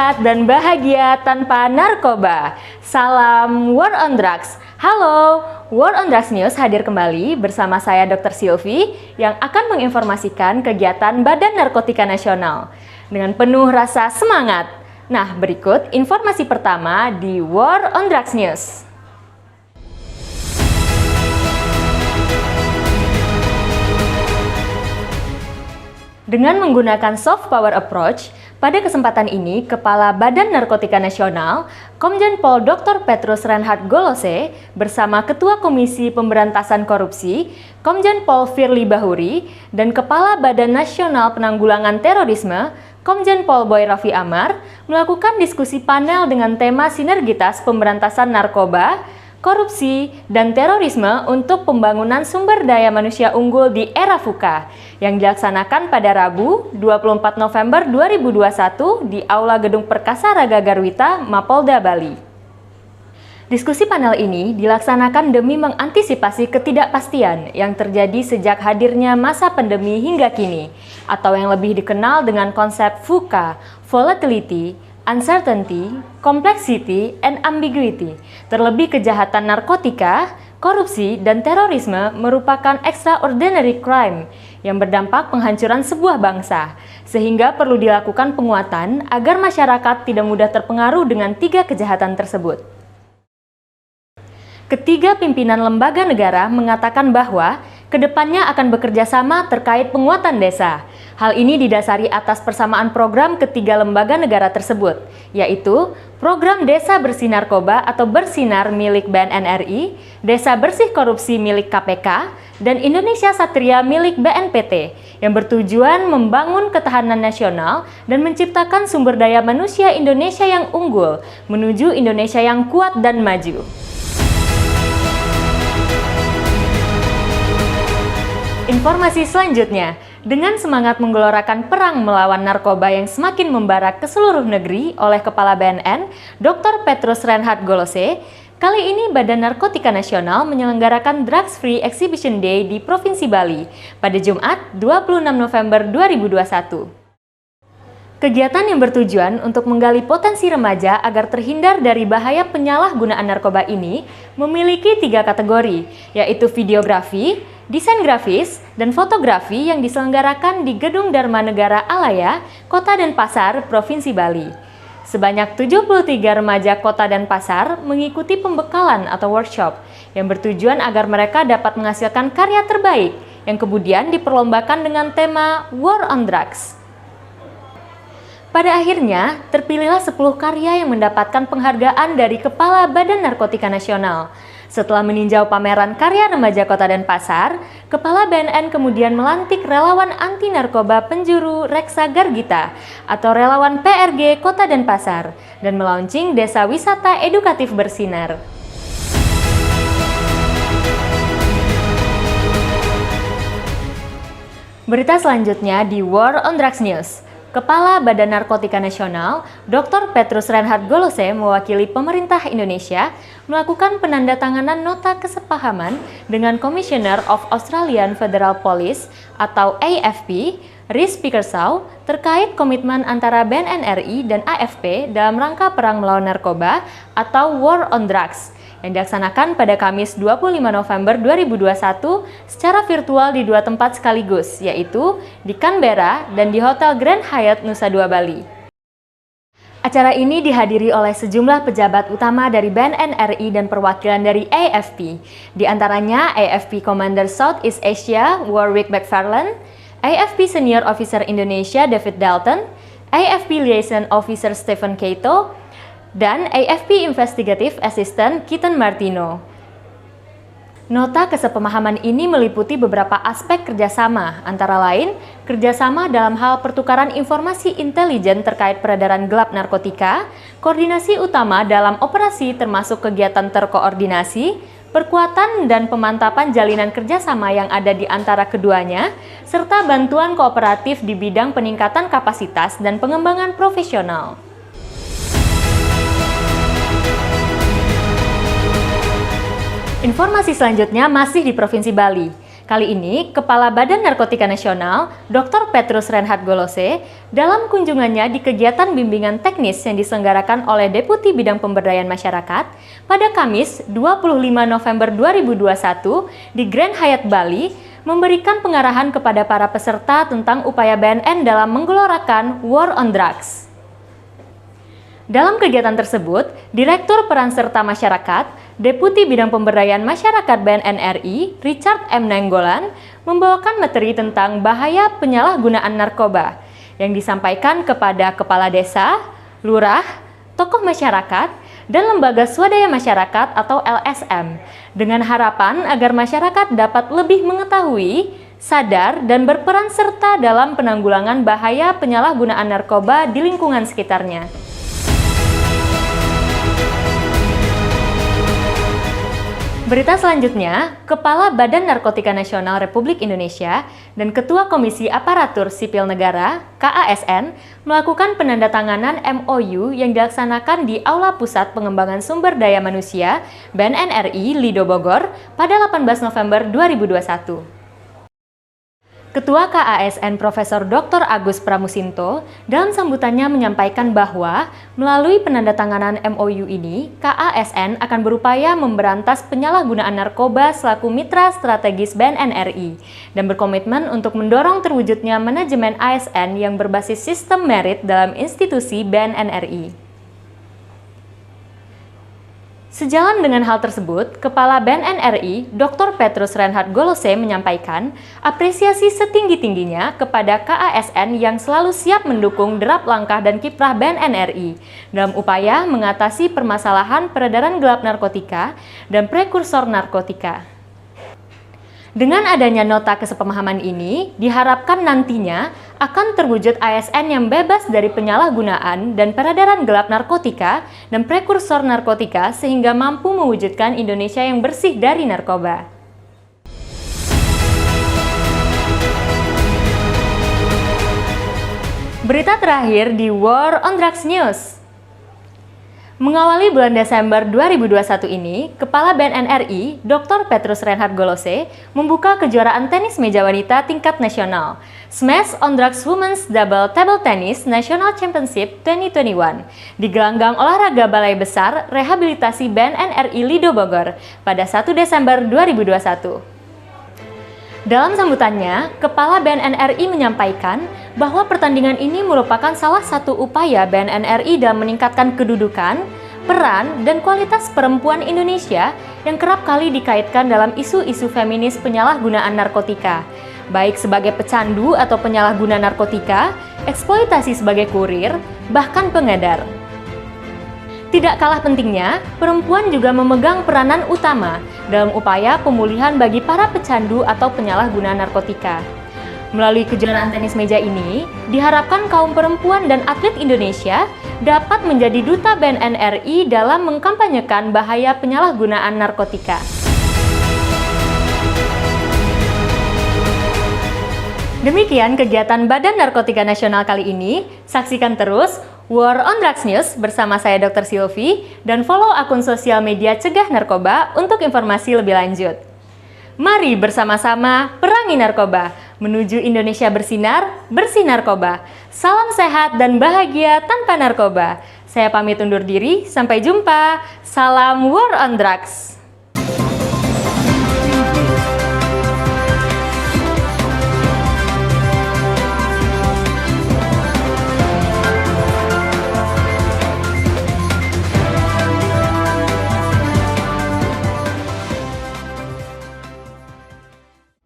sehat dan bahagia tanpa narkoba. Salam War on Drugs. Halo, War on Drugs News hadir kembali bersama saya Dr. Silvi yang akan menginformasikan kegiatan Badan Narkotika Nasional dengan penuh rasa semangat. Nah, berikut informasi pertama di War on Drugs News. Dengan menggunakan soft power approach, pada kesempatan ini, Kepala Badan Narkotika Nasional, Komjen Pol Dr. Petrus Reinhard Golose, bersama Ketua Komisi Pemberantasan Korupsi, Komjen Pol Firly Bahuri, dan Kepala Badan Nasional Penanggulangan Terorisme, Komjen Pol Boy Raffi Amar, melakukan diskusi panel dengan tema sinergitas pemberantasan narkoba, korupsi, dan terorisme untuk pembangunan sumber daya manusia unggul di era VUCA yang dilaksanakan pada Rabu 24 November 2021 di Aula Gedung Perkasa Raga Garwita, Mapolda, Bali. Diskusi panel ini dilaksanakan demi mengantisipasi ketidakpastian yang terjadi sejak hadirnya masa pandemi hingga kini, atau yang lebih dikenal dengan konsep VUCA, Volatility, Uncertainty, Complexity, and Ambiguity. Terlebih kejahatan narkotika, korupsi, dan terorisme merupakan extraordinary crime yang berdampak penghancuran sebuah bangsa, sehingga perlu dilakukan penguatan agar masyarakat tidak mudah terpengaruh dengan tiga kejahatan tersebut. Ketiga pimpinan lembaga negara mengatakan bahwa kedepannya akan bekerja sama terkait penguatan desa. Hal ini didasari atas persamaan program ketiga lembaga negara tersebut, yaitu Program Desa Bersih Narkoba atau Bersinar milik BNN-RI, Desa Bersih Korupsi milik KPK, dan Indonesia Satria milik BNPT, yang bertujuan membangun ketahanan nasional dan menciptakan sumber daya manusia Indonesia yang unggul menuju Indonesia yang kuat dan maju. Informasi selanjutnya, dengan semangat menggelorakan perang melawan narkoba yang semakin membara ke seluruh negeri oleh Kepala BNN, Dr. Petrus Reinhard Golose, kali ini Badan Narkotika Nasional menyelenggarakan Drugs Free Exhibition Day di Provinsi Bali pada Jumat 26 November 2021. Kegiatan yang bertujuan untuk menggali potensi remaja agar terhindar dari bahaya penyalahgunaan narkoba ini memiliki tiga kategori, yaitu videografi, desain grafis, dan fotografi yang diselenggarakan di Gedung Dharma Negara Alaya, Kota Denpasar, Provinsi Bali. Sebanyak 73 remaja Kota Denpasar mengikuti pembekalan atau workshop yang bertujuan agar mereka dapat menghasilkan karya terbaik yang kemudian diperlombakan dengan tema War on Drugs. Pada akhirnya, terpilihlah 10 karya yang mendapatkan penghargaan dari Kepala Badan Narkotika Nasional. Setelah meninjau pameran karya remaja Kota Denpasar, Kepala BNN kemudian melantik relawan anti narkoba penjuru Reksa Gargita atau relawan PRG Kota Denpasar dan melaunching Desa Wisata Edukatif Bersinar. Berita selanjutnya di War on Drugs News. Kepala Badan Narkotika Nasional, Dr. Petrus Reinhard Golose mewakili pemerintah Indonesia melakukan penandatanganan nota kesepahaman dengan Commissioner of Australian Federal Police atau AFP, Rhys Pickershaw, terkait komitmen antara BNN-RI dan AFP dalam rangka perang melawan narkoba atau War on Drugs yang dilaksanakan pada Kamis 25 November 2021 secara virtual di dua tempat sekaligus, yaitu di Canberra dan di Hotel Grand Hyatt Nusa Dua Bali. Acara ini dihadiri oleh sejumlah pejabat utama dari BNN-RI dan perwakilan dari AFP, di antaranya AFP Commander Southeast Asia Warwick McFarlane, AFP Senior Officer Indonesia David Dalton, AFP Liaison Officer Stephen Cato, dan AFP Investigative Assistant Keaton Martino. Nota kesepemahaman ini meliputi beberapa aspek kerjasama, antara lain kerjasama dalam hal pertukaran informasi intelijen terkait peredaran gelap narkotika, koordinasi utama dalam operasi termasuk kegiatan terkoordinasi, perkuatan dan pemantapan jalinan kerjasama yang ada di antara keduanya, serta bantuan kooperatif di bidang peningkatan kapasitas dan pengembangan profesional. Informasi selanjutnya masih di Provinsi Bali. Kali ini, Kepala Badan Narkotika Nasional, Dr. Petrus Reinhard Golose, dalam kunjungannya di kegiatan bimbingan teknis yang diselenggarakan oleh Deputi Bidang Pemberdayaan Masyarakat pada Kamis 25 November 2021 di Grand Hyatt Bali, memberikan pengarahan kepada para peserta tentang upaya BNN dalam menggelorakan War on Drugs. Dalam kegiatan tersebut, Direktur Peran Serta Masyarakat, Deputi Bidang Pemberdayaan Masyarakat BNN RI, Richard M. Nainggolan, membawakan materi tentang bahaya penyalahgunaan narkoba yang disampaikan kepada kepala desa, lurah, tokoh masyarakat, dan lembaga swadaya masyarakat atau LSM, dengan harapan agar masyarakat dapat lebih mengetahui, sadar, dan berperan serta dalam penanggulangan bahaya penyalahgunaan narkoba di lingkungan sekitarnya. Berita selanjutnya, Kepala Badan Narkotika Nasional Republik Indonesia dan Ketua Komisi Aparatur Sipil Negara (KASN) melakukan penandatanganan MOU yang dilaksanakan di Aula Pusat Pengembangan Sumber Daya Manusia BNN RI Lido Bogor pada 18 November 2021. Ketua KASN Profesor Dr. Agus Pramusinto dalam sambutannya menyampaikan bahwa melalui penandatanganan MOU ini, KASN akan berupaya memberantas penyalahgunaan narkoba selaku mitra strategis BNN RI dan berkomitmen untuk mendorong terwujudnya manajemen ASN yang berbasis sistem merit dalam institusi BNN RI. Sejalan dengan hal tersebut, Kepala BNN RI, Dr. Petrus Reinhard Golose menyampaikan apresiasi setinggi-tingginya kepada KASN yang selalu siap mendukung derap langkah dan kiprah BNN RI dalam upaya mengatasi permasalahan peredaran gelap narkotika dan prekursor narkotika. Dengan adanya nota kesepemahaman ini, diharapkan nantinya akan terwujud ASN yang bebas dari penyalahgunaan dan peredaran gelap narkotika dan prekursor narkotika sehingga mampu mewujudkan Indonesia yang bersih dari narkoba. Berita terakhir di War on Drugs News. Mengawali bulan Desember 2021 ini, Kepala BNN RI, Dr. Petrus Reinhard Golose, membuka kejuaraan tenis meja wanita tingkat nasional, Smash on Drugs Women's Double Table Tennis National Championship 2021, di gelanggang olahraga Balai Besar Rehabilitasi BNN RI Lido Bogor pada 1 Desember 2021. Dalam sambutannya, Kepala BNN RI menyampaikan bahwa pertandingan ini merupakan salah satu upaya BNN RI dalam meningkatkan kedudukan, peran, dan kualitas perempuan Indonesia yang kerap kali dikaitkan dalam isu-isu feminis penyalahgunaan narkotika, baik sebagai pecandu atau penyalahguna narkotika, eksploitasi sebagai kurir, bahkan pengedar. Tidak kalah pentingnya, perempuan juga memegang peranan utama dalam upaya pemulihan bagi para pecandu atau penyalahguna narkotika. Melalui kejuaraan tenis meja ini, diharapkan kaum perempuan dan atlet Indonesia dapat menjadi duta BNN RI dalam mengkampanyekan bahaya penyalahgunaan narkotika. Demikian kegiatan Badan Narkotika Nasional kali ini. Saksikan terus War on Drugs News bersama saya Dr. Silvi dan follow akun sosial media Cegah Narkoba untuk informasi lebih lanjut. Mari bersama-sama perangi narkoba, menuju Indonesia bersinar, bersih narkoba. Salam sehat dan bahagia tanpa narkoba. Saya pamit undur diri, sampai jumpa. Salam War on Drugs.